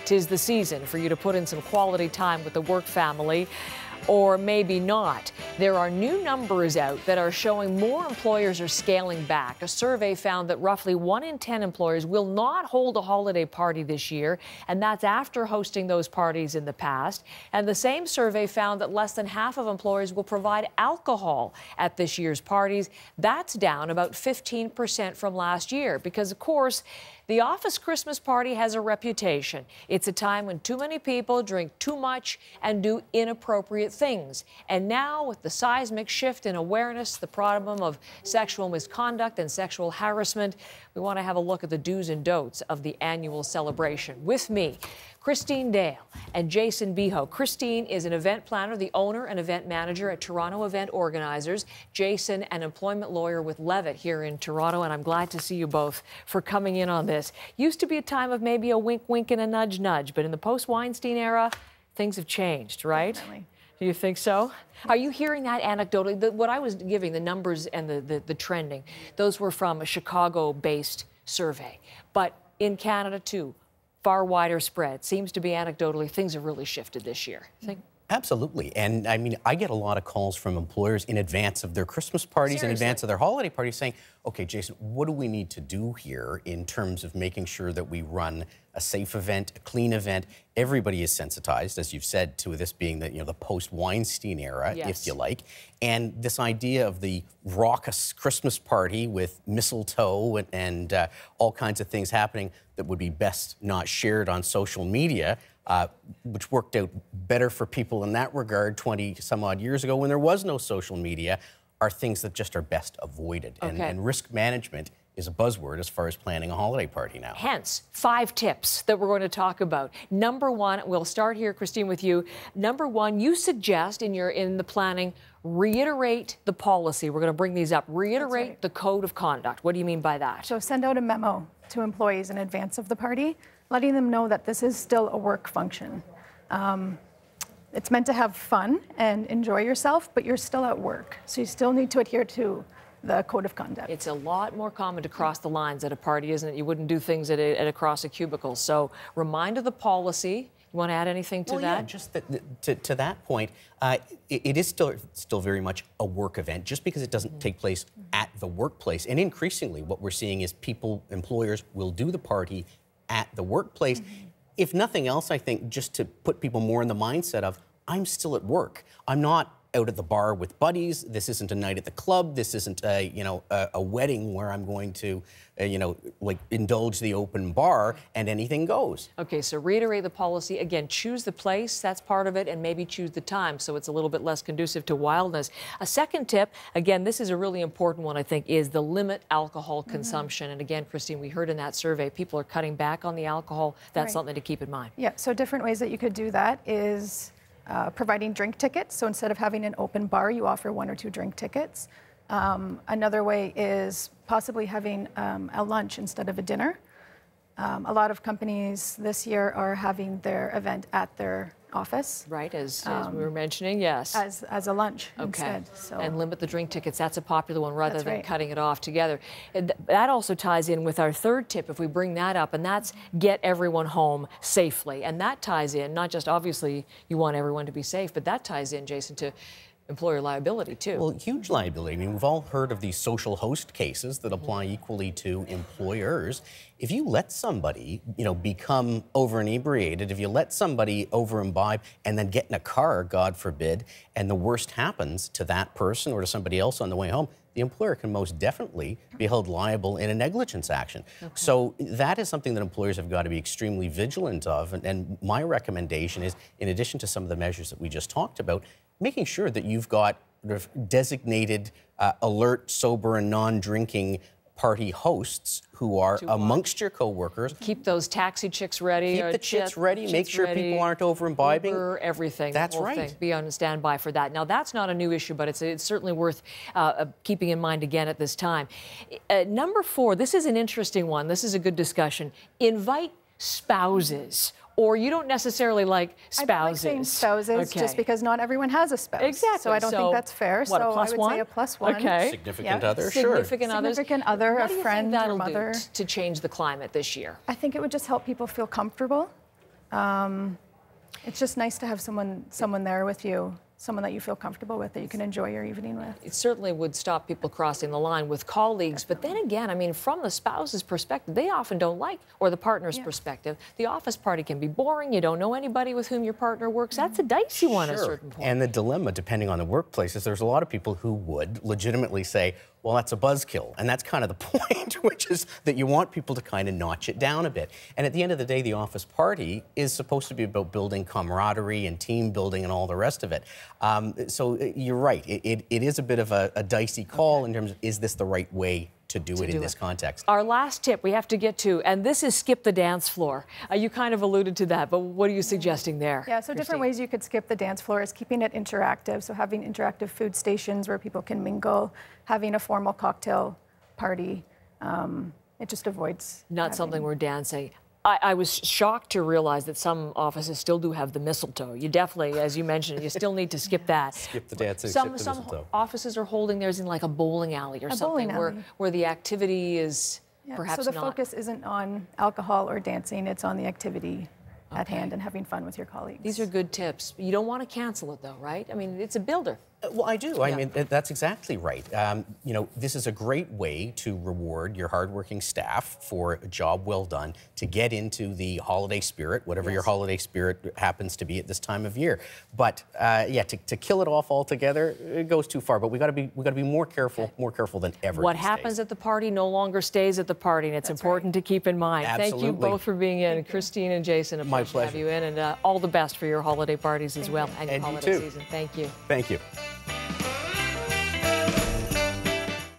'tis the season for you to put in some quality time with the work family. Or maybe not. There are new numbers out that are showing more employers are scaling back. A survey found that roughly 1 in 10 employers will not hold a holiday party this year, and that's after hosting those parties in the past. And the same survey found that less than half of employers will provide alcohol at this year's parties. That's down about 15% from last year because, of course, the office Christmas party has a reputation. It's a time when too many people drink too much and do inappropriate things. And now, with the seismic shift in awareness, the problem of sexual misconduct and sexual harassment, we want to have a look at the do's and don'ts of the annual celebration. With me, Christine Dale and Jason Beho. Christine is an event planner, the owner and event manager at Toronto Event Organizers. Jason, an employment lawyer with Levitt here in Toronto, and I'm glad to see you both for coming in on this. Used to be a time of maybe a wink, wink and a nudge, nudge, but in the post-Weinstein era, things have changed, right? Definitely. Do you think so? Are you hearing that anecdotally? What I was giving, the numbers and the trending, those were from a Chicago-based survey. But in Canada, too, far wider spread. Seems to be anecdotally, things have really shifted this year. Absolutely. And I mean, I get a lot of calls from employers in advance of their Christmas parties, in advance of their holiday parties, saying, okay, Jason, what do we need to do here in terms of making sure that we run a safe event, a clean event? Everybody is sensitized, as you've said, to this being the, the post-Weinstein era, if you like. And this idea of the raucous Christmas party with mistletoe and all kinds of things happening that would be best not shared on social media, which worked out better for people in that regard 20 some odd years ago when there was no social media, are things that just are best avoided. And risk management is a buzzword as far as planning a holiday party now. Hence, 5 tips that we're going to talk about. Number 1, we'll start here, Christine, with you. Number 1, you suggest in the planning, reiterate the policy. We're going to bring these up. Reiterate the code of conduct. What do you mean by that? So send out a memo to employees in advance of the party, letting them know that this is still a work function. It's meant to have fun and enjoy yourself, but you're still at work. So you still need to adhere to the code of conduct. It's a lot more common to cross the lines at a party, isn't it? You wouldn't do things across a cubicle. So remind of the policy. You want to add anything to that? Yeah, just to that point, it is still very much a work event, just because it doesn't take place at the workplace. And increasingly, what we're seeing is employers will do the party at the workplace. If nothing else, I think just to put people more in the mindset of, I'm still at work. I'm not out at the bar with buddies. This isn't a night at the club. This isn't a wedding where I'm going to, like indulge the open bar and anything goes. Okay, so reiterate the policy. Again, choose the place, that's part of it, and maybe choose the time so it's a little bit less conducive to wildness. A second tip, again, this is a really important one, I think, is the limit alcohol consumption. And again, Christine, we heard in that survey, people are cutting back on the alcohol. That's something to keep in mind. Yeah, so different ways that you could do that is providing drink tickets. So instead of having an open bar, you offer 1 or 2 drink tickets. Another way is possibly having a lunch instead of a dinner. A lot of companies this year are having their event at their office. Right, as we were mentioning, yes. As a lunch instead. So. And limit the drink tickets. That's a popular one rather than cutting it off together. And that also ties in with our third tip, if we bring that up, and that's get everyone home safely. And that ties in, not just obviously you want everyone to be safe, but that ties in, Jason, to employer liability, too. Well, huge liability. I mean, we've all heard of these social host cases that apply equally to employers. If you let somebody, become over-inebriated, if you let somebody over-imbibe and then get in a car, God forbid, and the worst happens to that person or to somebody else on the way home, the employer can most definitely be held liable in a negligence action. So that is something that employers have got to be extremely vigilant of. And my recommendation is, in addition to some of the measures that we just talked about, making sure that you've got designated alert, sober, and non-drinking party hosts who are amongst your co-workers. Keep those taxi chicks ready. Keep the chits ready. Make sure people aren't over-imbibing. Everything. That's right. Thing. Be on standby for that. Now, that's not a new issue, but it's certainly worth keeping in mind again at this time. Number 4, this is an interesting one. This is a good discussion. Invite spouses. Or you don't necessarily like spouses. I don't like saying spouses just because not everyone has a spouse. Exactly. So I don't think that's fair. What, so a plus I would say a +1. Okay. Significant other, sure. Significant other, a friend or mother. To change the climate this year? I think it would just help people feel comfortable. It's just nice to have someone there with you, someone that you feel comfortable with, that you can enjoy your evening with. It certainly would stop people crossing the line with colleagues, but then again, I mean, from the spouse's perspective, they often don't like, or the partner's perspective, the office party can be boring, you don't know anybody with whom your partner works. That's a dicey one at a certain point. And the dilemma, depending on the workplace, is there's a lot of people who would legitimately say, well, that's a buzzkill. And that's kind of the point, which is that you want people to kind of notch it down a bit. And at the end of the day, the office party is supposed to be about building camaraderie and team building and all the rest of it. So you're right. It is a bit of a dicey call in terms of, is this the right way to do it in this context? Our last tip we have to get to, and this is skip the dance floor. You kind of alluded to that, but what are you suggesting there? Yeah, so different ways you could skip the dance floor is keeping it interactive, so having interactive food stations where people can mingle, having a formal cocktail party. It just avoids not something we're dancing. I was shocked to realize that some offices still do have the mistletoe. You definitely, as you mentioned, you still need to skip that. Skip the dancing, skip the mistletoe. Some offices are holding theirs in like a bowling alley or something where the activity is perhaps so the focus isn't on alcohol or dancing, it's on the activity at hand and having fun with your colleagues. These are good tips. You don't want to cancel it though, right? I mean, it's a builder. Well, I do. I mean, that's exactly right. You know, this is a great way to reward your hardworking staff for a job well done, to get into the holiday spirit, whatever your holiday spirit happens to be at this time of year. But yeah, to kill it off altogether, it goes too far. But we got to be more careful than ever. What happens at the party no longer stays at the party, and it's important to keep in mind. Absolutely. Thank you both for being in, Christine and Jason. A pleasure to have you in, and all the best for your holiday parties as well and your holiday season. Thank you. Thank you.